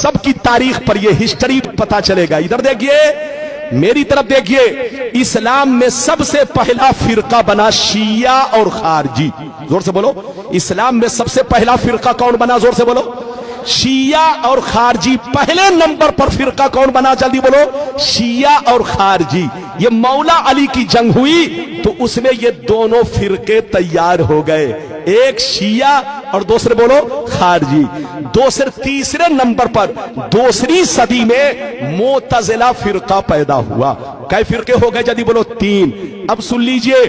सब की तारीख पर ये हिस्ट्री पता चलेगा। इधर देखिए, मेरी तरफ देखिए, इस्लाम में सबसे पहला फिरका बना शिया और खारजी। जोर से बोलो, इस्लाम में सबसे पहला फिरका कौन बना? जोर से बोलो, शिया और खारजी। पहले नंबर पर फिरका कौन बना? जल्दी बोलो, शिया और खारजी। ये मौला अली की जंग हुई तो उसमें ये दोनों फिरके तैयार हो गए, एक शिया और दूसरे बोलो खारजी। तीसरे नंबर पर दूसरी सदी में मोतजिला फिरका पैदा हुआ। कई फिरके हो गए? जल्दी बोलो, 3। अब सुन लीजिए,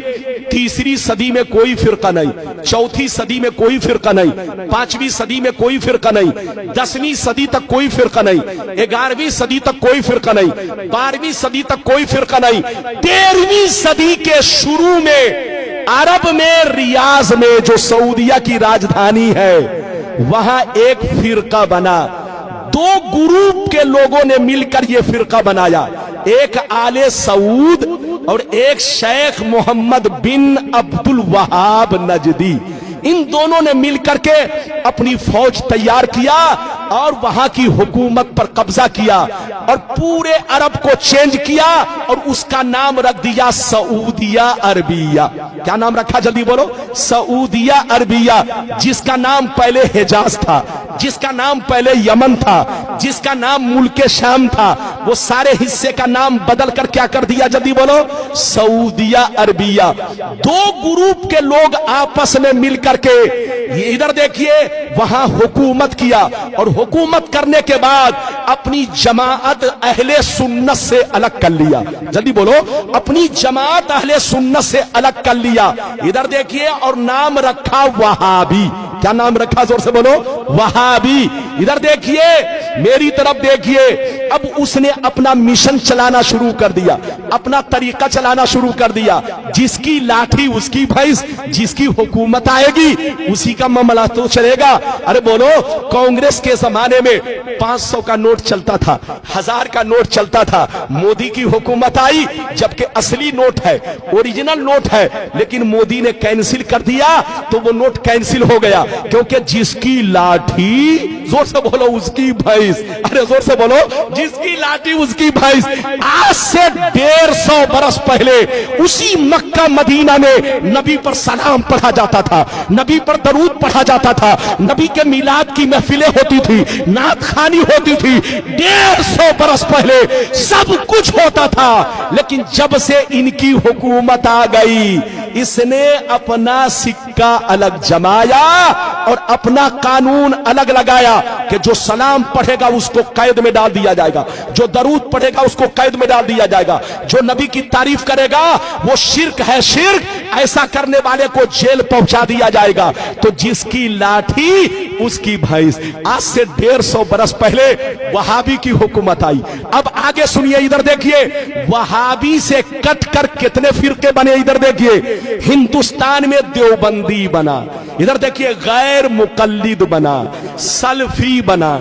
तीसरी सदी में कोई फिरका नहीं, चौथी सदी में कोई फिरका नहीं, 5वीं सदी में कोई फिरका नहीं, 10वीं सदी तक कोई फिरका नहीं, 11वीं सदी तक कोई फिरका नहीं, 12वीं सदी तक कोई फिरका नहीं, 13वीं सदी के शुरू में अरब में रियाज में जो सऊदिया की राजधानी है वहां एक फिरका बना। 2 ग्रुप के लोगों ने मिलकर यह फिरका बनाया, एक आले सऊद और एक शेख मोहम्मद बिन अब्दुल वहाब नजदी। इन दोनों ने मिलकर के अपनी फौज तैयार किया और वहां की हुकूमत पर कब्जा किया और पूरे अरब को चेंज किया और उसका नाम रख दिया सऊदिया अरबिया। क्या नाम रखा? जल्दी बोलो, सऊदिया अरबिया। जिसका नाम पहले हिजाज था, जिसका नाम पहले यमन था, जिसका नाम मुल्के शाम था, वो सारे हिस्से का नाम बदल कर क्या कर दिया? जल्दी बोलो, सऊदिया अरबिया। 2 ग्रुप के लोग आपस में मिलकर के इधर देखिए वहां हुकूमत किया और हुकूमत करने के बाद अपनी जमात अहले सुन्नत से अलग कर लिया। जल्दी बोलो, अपनी जमात अहले सुन्नत से अलग कर लिया। इधर देखिए, और नाम रखा वहाबी। क्या नाम रखा? जोर से बोलो, वहाबी। इधर देखिए, मेरी तरफ देखिए, अब उसने अपना मिशन चलाना शुरू कर दिया, अपना तरीका चलाना शुरू कर दिया। जिसकी लाठी उसकी भैंस, जिसकी हुकूमत आएगी उसी का मामला तो चलेगा। अरे बोलो, कांग्रेस के जमाने में 500 का नोट चलता था, 1000 का नोट चलता था। मोदी की हुकूमत आई, जबकि असली नोट है, ओरिजिनल नोट है, लेकिन मोदी ने कैंसिल कर दिया तो वो नोट कैंसिल हो गया, क्योंकि जिसकी लाठी, जोर से बोलो, उसकी भैंस। अरे जोर से बोलो, जिसकी लाठी उसकी भैंस। आज से 150 बरस पहले उसी मक्का मदीना में नबी पर सलाम पढ़ा जाता था, नबी पर दरूद पढ़ा जाता था, नबी के मिलाद की महफिलें होती थी, नात खानी होती थी। 150 बरस पहले सब कुछ होता था, लेकिन जब से इनकी हुकूमत आ गई, इसने अपना सिक्का अलग जमाया और अपना कानून अलग लगाया कि जो सलाम पढ़ेगा उसको कैद में डाल दिया जाएगा, जो दरूद पढ़ेगा उसको कैद में डाल दिया जाएगा, जो नबी की तारीफ करेगा वो शिर्क है, शिर्क, ऐसा करने वाले को जेल पहुंचा दिया जाएगा। तो जिसकी लाठी उसकी भैंस। आज से 150 बरस पहले वहाबी की हुकूमत आई। अब आगे सुनिए, इधर देखिए, वहाबी से कट कर कितने फिरके बने। इधर देखिए, हिंदुस्तान में देवबंदी बना, इधर देखिए गैर मुकल्लिद बना, सलफी बना,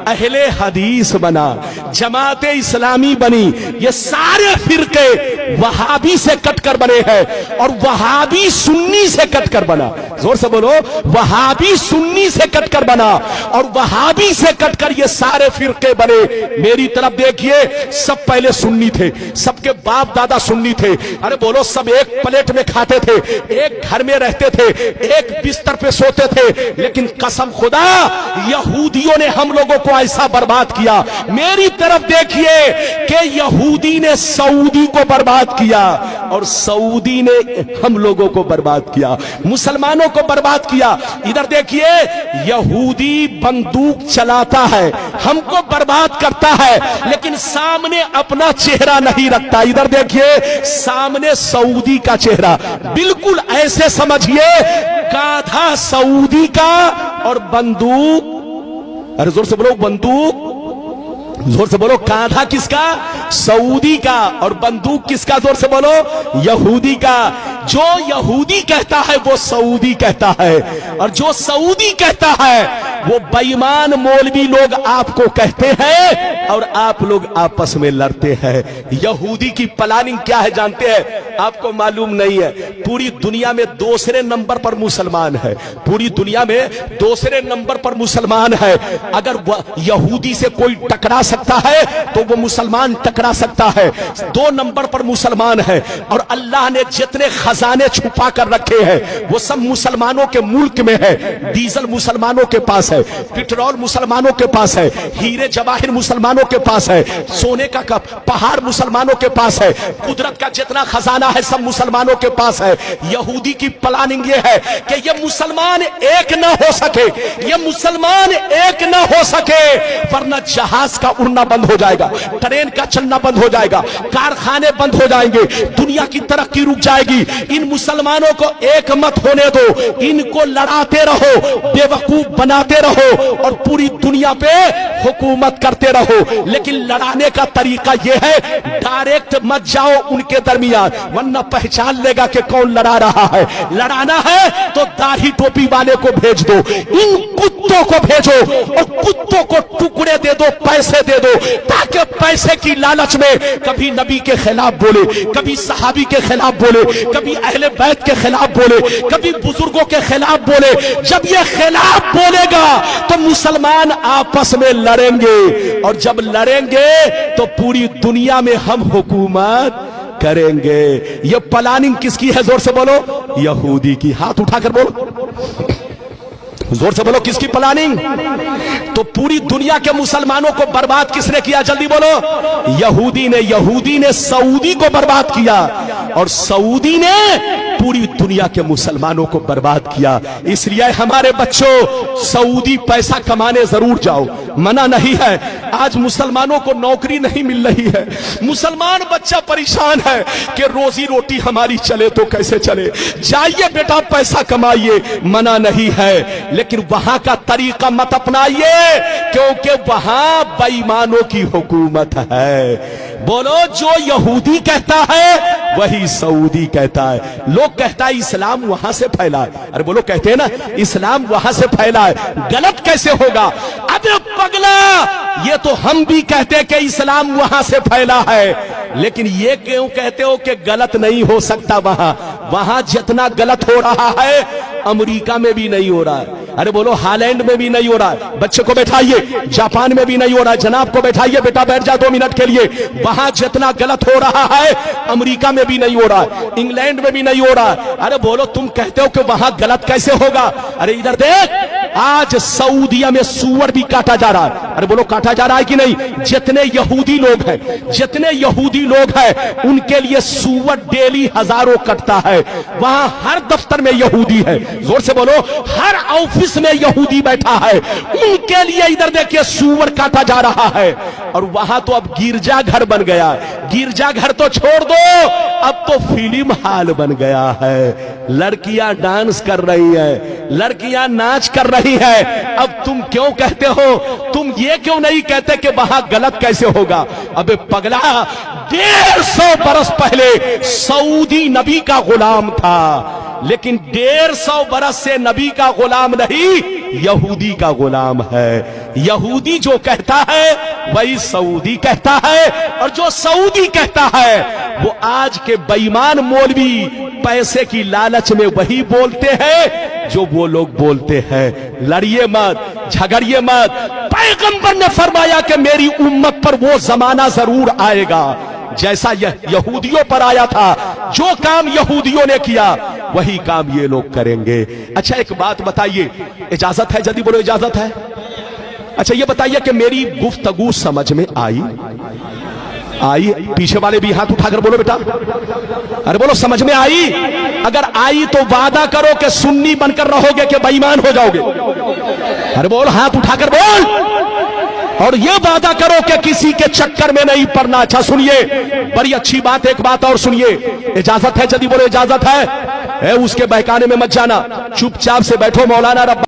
अहले हदीस बना, जमाते इस्लामी बनी। ये सारे फिरके वहाबी से कटकर बने हैं और वहाबी सुन्नी से कटकर बना। जोर से बोलो, वहाबी सुन्नी से कटकर बना और वहाबी से कटकर ये सारे फिरके बने। मेरी तरफ देखिए, सब पहले सुन्नी थे, सबके बाप दादा सुन्नी थे। अरे बोलो, सब एक प्लेट में खाते थे, एक घर में रहते थे, एक बिस्तर पे सोते थे। लेकिन कसम खुदा, यहूदियों ने हम लोगों को ऐसा बर्बाद किया। मेरी तरफ देखिए कि यहूदी ने सऊदी को बर्बाद किया और सऊदी ने हम लोगों को बर्बाद किया, मुसलमानों को बर्बाद किया। इधर देखिए, यहूदी बंदूक चलाता है, हमको बर्बाद करता है, लेकिन सामने अपना चेहरा नहीं रखता। इधर देखिए, सामने सऊदी का चेहरा, बिल्कुल ऐसे समझिए गाधा सऊदी का और बंदूक, अरे जोर से बोलो, बंदूक, जोर से बोलो, कांधा किसका? सऊदी का, और बंदूक किसका? जोर से बोलो, यहूदी का। जो यहूदी कहता है वो सऊदी कहता है, और जो सऊदी कहता है वो बेईमान मौलवी लोग आपको कहते हैं और आप लोग आपस में लड़ते हैं। यहूदी की प्लानिंग क्या है जानते हैं? आपको मालूम नहीं है। पूरी दुनिया में दूसरे नंबर पर मुसलमान है, पूरी दुनिया में दूसरे नंबर पर मुसलमान है। अगर यहूदी से कोई टकरा सकता है तो वो मुसलमान टकरा सकता है। 2 नंबर पर मुसलमान है और अल्लाह ने जितने खजाने छुपा कर रखे हैं वो सब मुसलमानों के मुल्क में है। डीजल मुसलमानों के पास है, पेट्रोल मुसलमानों के पास है, हीरे जवाहिर मुसलमानों के पास है, सोने का पहाड़ मुसलमानों के पास है, कुदरत का जितना खजाना है सब मुसलमानों के पास है। यहूदी की प्लानिंग ये है कि ये मुसलमान एक ना हो सके, ये मुसलमान एक ना हो सके, वरना जहाज का उड़ना बंद हो जाएगा, ट्रेन का चलना बंद हो जाएगा, कारखाने बंद हो जाएंगे, दुनिया की तरक्की रुक जाएगी। इन मुसलमानों को एक मत होने दो, इनको लड़ाते रहो, बेवकूफ बनाते रहो और पूरी दुनिया पे हुकूमत करते रहो। लेकिन लड़ाने का तरीका यह है, डायरेक्ट मत जाओ उनके दरमियान, वरना पहचान लेगा कि कौन लड़ा रहा है। लड़ाना है तो दाढ़ी टोपी वाले को भेज दो, इन कुत्तों को भेजो और कुत्तों को टुकड़े दे दो, पैसे दे दो, ताकि पैसे की लालच में कभी नबी के खिलाफ बोले, कभी सहाबी के खिलाफ बोले, कभी अहले बैत के खिलाफ बोले, कभी बुजुर्गों के खिलाफ बोले। जब ये खिलाफ बोलेगा तो मुसलमान आपस में लड़ेंगे और जब लड़ेंगे तो पूरी दुनिया में हम हुकूमत करेंगे। ये प्लानिंग किसकी है? जोर से बोलो। यहूदी की। हाथ उठाकर बोलो, जोर से बोलो, किसकी प्लानिंग? तो पूरी दुनिया के मुसलमानों को बर्बाद किसने किया? जल्दी बोलो। यहूदी ने। यहूदी ने सऊदी को बर्बाद किया और सऊदी ने पूरी दुनिया के मुसलमानों को बर्बाद किया। इसलिए हमारे बच्चों, सऊदी पैसा कमाने जरूर जाओ, मना नहीं है। आज मुसलमानों को नौकरी नहीं मिल रही है, मुसलमान बच्चा परेशान है कि रोजी रोटी हमारी चले तो कैसे चले। जाइए बेटा पैसा कमाइए, मना नहीं है, लेकिन वहां का तरीका मत अपनाइए क्योंकि वहां बेईमानों की हुकूमत है। बोलो, जो यहूदी कहता है वही सऊदी कहता है। लोग कहता है इस्लाम वहां से फैला है। अरे बोलो, कहते हैं ना इस्लाम वहां से फैला है, गलत कैसे होगा? अबे पगला, ये तो हम भी कहते हैं कि इस्लाम वहां से फैला है, लेकिन ये क्यों कहते हो कि गलत नहीं हो सकता? वहां जितना गलत हो रहा है अमेरिका में भी नहीं हो रहा है। अरे बोलो, हालैंड में भी नहीं हो रहा है। बच्चे को बैठाइए, जापान में भी नहीं हो रहा है। जनाब को बैठाइए, बेटा बैठ जा 2 मिनट के लिए। वहां जितना गलत हो रहा है अमेरिका में भी नहीं हो रहा है, इंग्लैंड में भी नहीं हो रहा है। अरे बोलो, तुम कहते हो कि वहां गलत कैसे होगा? अरे इधर देख, आज सऊदिया में सूअर भी काटा जा रहा है। अरे बोलो, काटा जा रहा है कि नहीं? जितने यहूदी लोग हैं, जितने यहूदी लोग हैं, उनके लिए सूअर डेली हजारों कटता है। वहां हर दफ्तर में यहूदी है, जोर से बोलो, हर ऑफिस में यहूदी बैठा है, उनके लिए इधर देखिए सूअर काटा जा रहा है। और वहां तो अब गिरजा घर बन गया। गिरजा घर तो छोड़ दो, अब तो फिल्म हाल बन गया है। लड़कियां डांस कर रही है, लड़कियां नाच कर रही है। अब तुम क्यों कहते हो? तुम ये क्यों नहीं कहते कि वहां गलत कैसे होगा? अबे पगला, 150 बरस पहले सऊदी नबी का गुलाम था, लेकिन 150 बरस से नबी का गुलाम नहीं, यहूदी का गुलाम है। यहूदी जो कहता है वही सऊदी कहता है, और जो सऊदी कहता है वो आज के बेईमान मौलवी पैसे की लालच में वही बोलते हैं जो वो लोग बोलते हैं। लड़िए मत, झगड़िए मत। पैगंबर ने फरमाया कि मेरी उम्मत पर वो जमाना जरूर आएगा जैसा यहूदियों पर आया था। जो काम यहूदियों ने किया वही काम ये लोग करेंगे। अच्छा, एक बात बताइए, इजाजत है? जल्दी बोलो, इजाजत है? अच्छा, ये बताइए कि मेरी गुफ्तगू समझ में आई? पीछे वाले भी हाथ उठाकर बोलो बेटा। अरे बोलो, समझ में आई? अगर आई तो वादा करो कि सुन्नी बनकर रहोगे कि बेईमान हो जाओगे? अरे बोल, हाथ उठाकर बोल। और ये वादा करो कि किसी के चक्कर में नहीं पड़ना। अच्छा सुनिए, बड़ी अच्छी बात, एक बात और सुनिए। इजाजत है? जल्दी बोलो, इजाजत है? उसके बहकाने में मत जाना, चुपचाप से बैठो। मौलाना रब्बानी